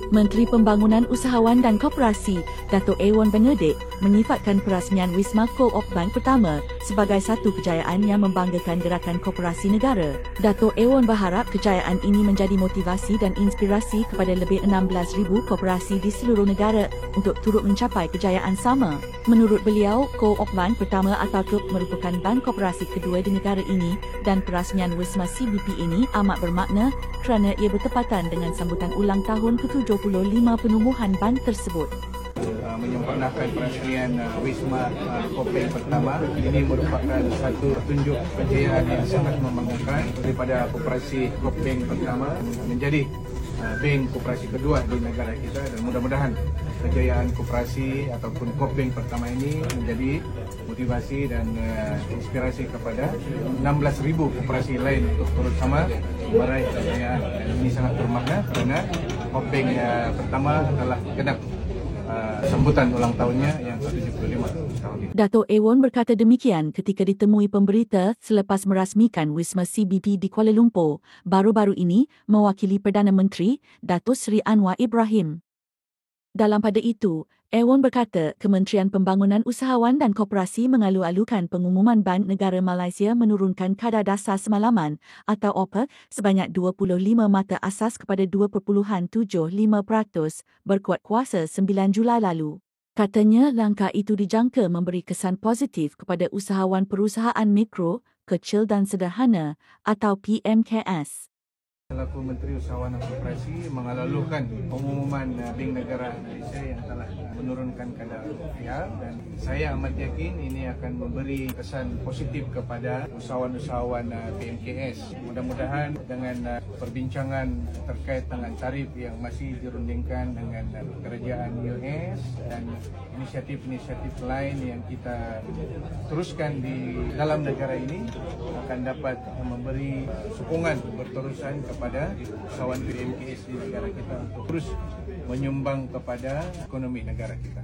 Menteri Pembangunan Usahawan dan Koperasi, Dato' Ewan Benedict, menyifatkan perasmian Wisma Co-op Bank pertama sebagai satu kejayaan yang membanggakan gerakan koperasi negara. Dato' Ewan berharap kejayaan ini menjadi motivasi dan inspirasi kepada lebih 16,000 koperasi di seluruh negara untuk turut mencapai kejayaan sama. Menurut beliau, Co-op Bank pertama atau KOP merupakan bank koperasi kedua di negara ini dan perasmian Wisma CBP ini amat bermakna kerana ia bertepatan dengan sambutan ulang tahun ke-75 penubuhan bank tersebut. Menyempurnakan perasmian Wisma Co-op Bank pertama ini merupakan satu tunjuk kejayaan yang sangat membanggakan daripada koperasi Co-op Bank pertama menjadi bank koperasi kedua di negara kita, dan mudah-mudahan kejayaan koperasi ataupun Co-op Bank pertama ini menjadi motivasi dan inspirasi kepada 16,000 koperasi lain untuk turut sama meraih kejayaan. Ini sangat bermakna kerana Co-op Bank pertama adalah genap sambutan ulang tahunnya yang ke-75 tahun ini. Dato' Ewan berkata demikian ketika ditemui pemberita selepas merasmikan Wisma CBP di Kuala Lumpur baru-baru ini mewakili Perdana Menteri Dato' Seri Anwar Ibrahim. Dalam pada itu, Ewan berkata Kementerian Pembangunan Usahawan dan Koperasi mengalu-alukan pengumuman Bank Negara Malaysia menurunkan kadar dasar semalaman atau OPA sebanyak 25 mata asas kepada 2.75% berkuat kuasa 9 Julai lalu. Katanya langkah itu dijangka memberi kesan positif kepada usahawan perusahaan mikro, kecil dan sederhana atau PMKS. Selaku Menteri Usahawan dan Koperasi mengalu-alukan pengumuman Bank Negara Malaysia yang telah menurunkan kadar rupiah, dan saya amat yakin ini akan memberi kesan positif kepada usahawan-usahawan PMKS. Mudah-mudahan dengan perbincangan terkait dengan tarif yang masih dirundingkan dengan kerajaan US dan inisiatif-inisiatif lain yang kita teruskan di dalam negara ini akan dapat memberi sokongan berterusan kepada usahawan PMKS di negara kita untuk terus menyumbang kepada ekonomi negara kita.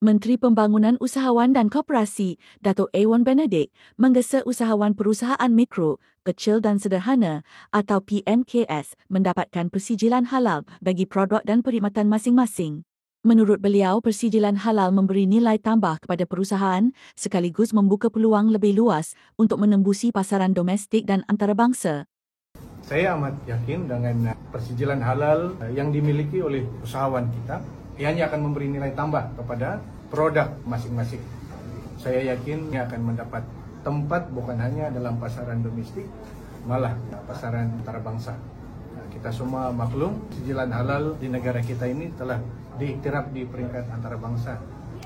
Menteri Pembangunan Usahawan dan Koperasi, Dato' Ewan Benedict, menggesa usahawan perusahaan mikro, kecil dan sederhana atau PMKS mendapatkan persijilan halal bagi produk dan perkhidmatan masing-masing. Menurut beliau, persijilan halal memberi nilai tambah kepada perusahaan sekaligus membuka peluang lebih luas untuk menembusi pasaran domestik dan antarabangsa. Saya amat yakin dengan persijilan halal yang dimiliki oleh usahawan kita, ianya akan memberi nilai tambah kepada produk masing-masing. Saya yakin ia akan mendapat tempat bukan hanya dalam pasaran domestik, malah pasaran antarabangsa. Kita semua maklum, persijilan halal di negara kita ini telah diiktiraf di peringkat antarabangsa.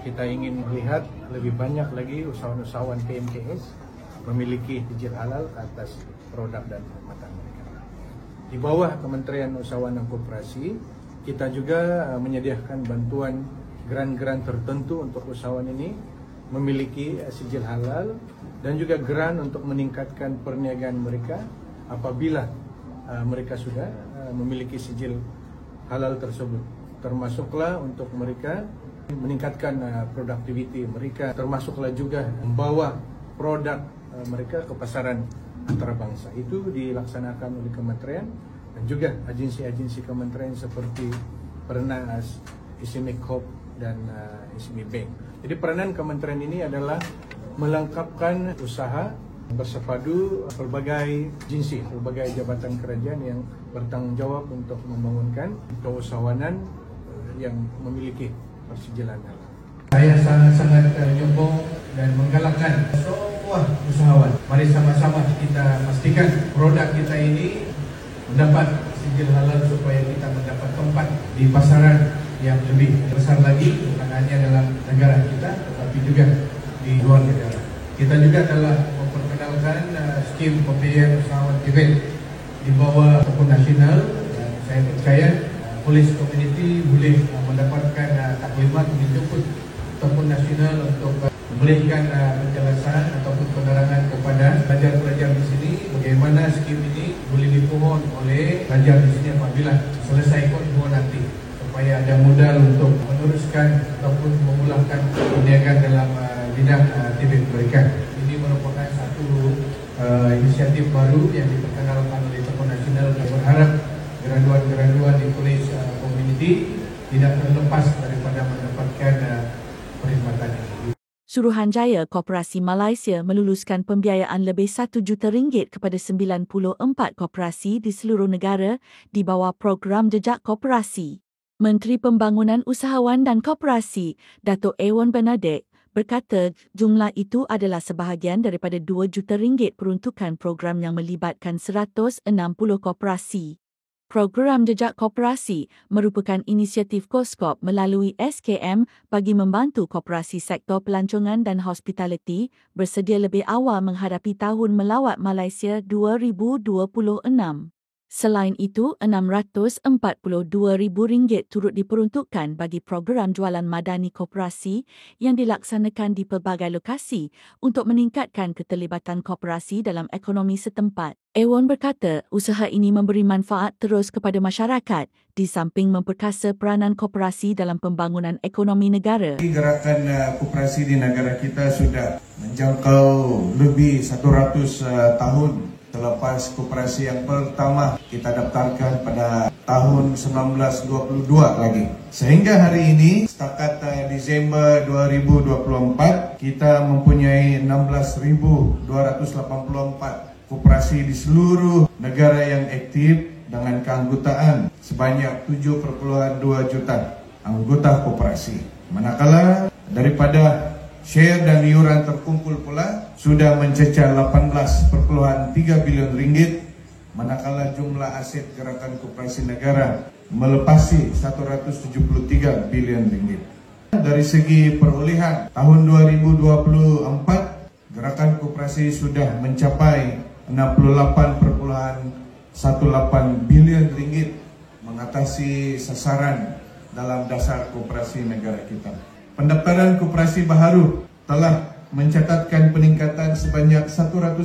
Kita ingin melihat lebih banyak lagi usahawan-usahawan PMKS memiliki sijil halal atas produk dan perkhidmatan mereka. Di bawah Kementerian Usahawan dan Koperasi, kita juga menyediakan bantuan geran-geran tertentu untuk usahawan ini memiliki sijil halal dan juga geran untuk meningkatkan perniagaan mereka apabila mereka sudah memiliki sijil halal tersebut. Termasuklah untuk mereka meningkatkan produktiviti mereka, termasuklah juga membawa produk mereka ke pasaran antarabangsa. Itu dilaksanakan oleh kementerian dan juga agensi-agensi kementerian seperti Pernas, SME Corp dan SME Bank. Jadi peranan kementerian ini adalah melengkapkan usaha bersepadu pelbagai agensi, pelbagai jabatan kerajaan yang bertanggung jawab untuk membangunkan keusahawanan yang memiliki persijilan halal. Saya sangat-sangat menyokong dan menggalakkan semua usahawan. Mari sama-sama kita pastikan produk kita ini mendapat sijil halal supaya kita mendapat tempat di pasaran yang lebih besar lagi, bukan hanya dalam negara kita tetapi juga di luar negara. Kita juga telah memperkenalkan skim pembiayaan usahawan pribadi di bawah Tokun Nasional, dan saya percaya polis community boleh mendapatkan taklimat dijemput Tokun Nasional untuk memberikan penjelasan ataupun penerangan kepada pelajar-pelajar di sini bagaimana skim ini boleh dipohon oleh pelajar di sini apabila selesai ikut nanti, supaya ada modal untuk meneruskan ataupun memulangkan perniagaan dalam bidang aktiviti mereka. Ini merupakan satu inisiatif baru yang diperkenalkan oleh Tokun Nasional. Saya berharap graduan-graduan di pada mendapatkan perkhidmatan ini. Suruhanjaya Koperasi Malaysia meluluskan pembiayaan lebih RM1 juta kepada 94 koperasi di seluruh negara di bawah program Jejak Koperasi. Menteri Pembangunan Usahawan dan Koperasi, Datuk Ewan Bernadette, berkata jumlah itu adalah sebahagian daripada RM2 juta peruntukan program yang melibatkan 160 koperasi. Program Jejak Koperasi merupakan inisiatif KOSKOP melalui SKM bagi membantu koperasi sektor pelancongan dan hospitality bersedia lebih awal menghadapi Tahun Melawat Malaysia 2026. Selain itu, RM642,000 turut diperuntukkan bagi program jualan madani koperasi yang dilaksanakan di pelbagai lokasi untuk meningkatkan keterlibatan koperasi dalam ekonomi setempat. Ewan berkata, usaha ini memberi manfaat terus kepada masyarakat di samping memperkasa peranan koperasi dalam pembangunan ekonomi negara. Gerakan koperasi di negara kita sudah menjangkau lebih 100 tahun. Selepas koperasi yang pertama kita daftarkan pada tahun 1922 lagi. Sehingga hari ini, setakat Disember 2024, kita mempunyai 16.284 koperasi di seluruh negara yang aktif dengan keanggotaan sebanyak 7,2 juta anggota koperasi. Manakala daripada share dan iuran terkumpul pula sudah mencecah 18,3 bilion ringgit, manakala jumlah aset gerakan koperasi negara melepasi 173 bilion ringgit. Dari segi perolehan tahun 2024, gerakan koperasi sudah mencapai 68,18 bilion ringgit, mengatasi sasaran dalam dasar koperasi negara kita. Pendaftaran koperasi baharu telah mencatatkan peningkatan sebanyak 101%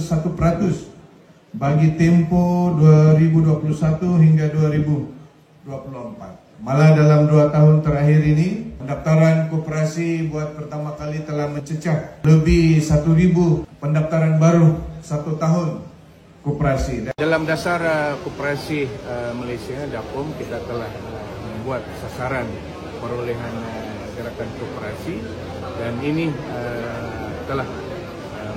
bagi tempoh 2021 hingga 2024. Malah dalam 2 tahun terakhir ini, pendaftaran koperasi buat pertama kali telah mencecah lebih 1,000 pendaftaran baru 1 tahun koperasi. Dalam dasar koperasi Malaysia, DAPOM, kita telah membuat sasaran perolehan gerakan koperasi dan ini telah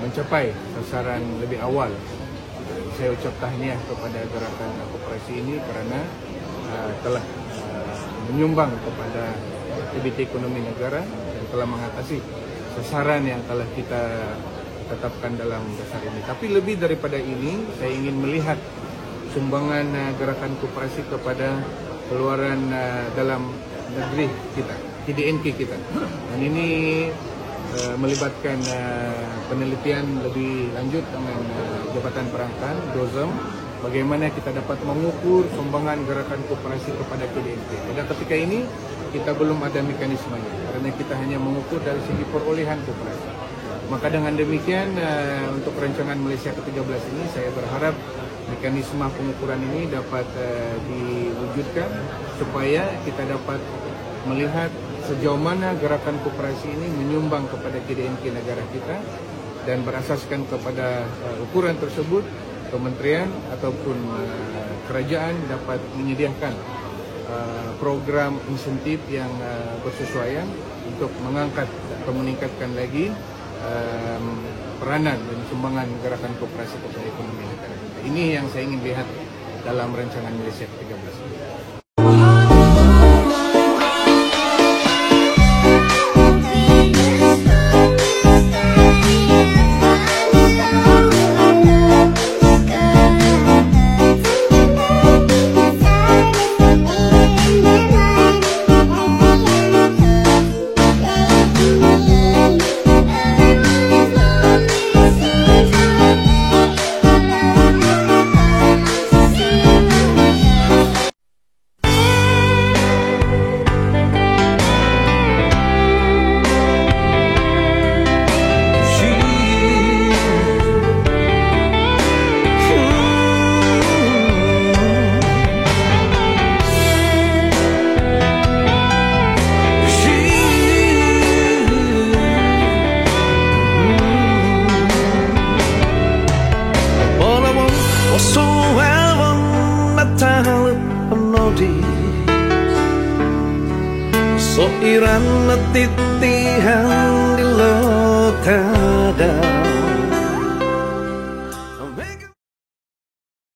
mencapai sasaran lebih awal. Saya ucap tahniah kepada gerakan koperasi ini kerana telah menyumbang kepada aktiviti ekonomi negara dan telah mengatasi sasaran yang telah kita tetapkan dalam dasar ini. Tapi lebih daripada ini, saya ingin melihat sumbangan gerakan koperasi kepada keluaran dalam negeri kita, KDNK kita. Dan ini melibatkan penelitian lebih lanjut dengan Jabatan Perangkan, DOZEM, bagaimana kita dapat mengukur sumbangan gerakan koperasi kepada KDNK. Pada ketika ini, kita belum ada mekanismenya, kerana kita hanya mengukur dari segi perolehan koperasi. Maka dengan demikian, untuk rancangan Malaysia ke-13 ini, saya berharap mekanisme pengukuran ini dapat diwujudkan supaya kita dapat melihat sejauh mana gerakan koperasi ini menyumbang kepada KDNK negara kita, dan berasaskan kepada ukuran tersebut, kementerian ataupun kerajaan dapat menyediakan program insentif yang bersesuaian untuk mengangkat atau meningkatkan lagi peranan dan sumbangan gerakan koperasi kepada ekonomi negara kita. Ini yang saya ingin lihat dalam rancangan Malaysia ke-13. So irana titihan di lotada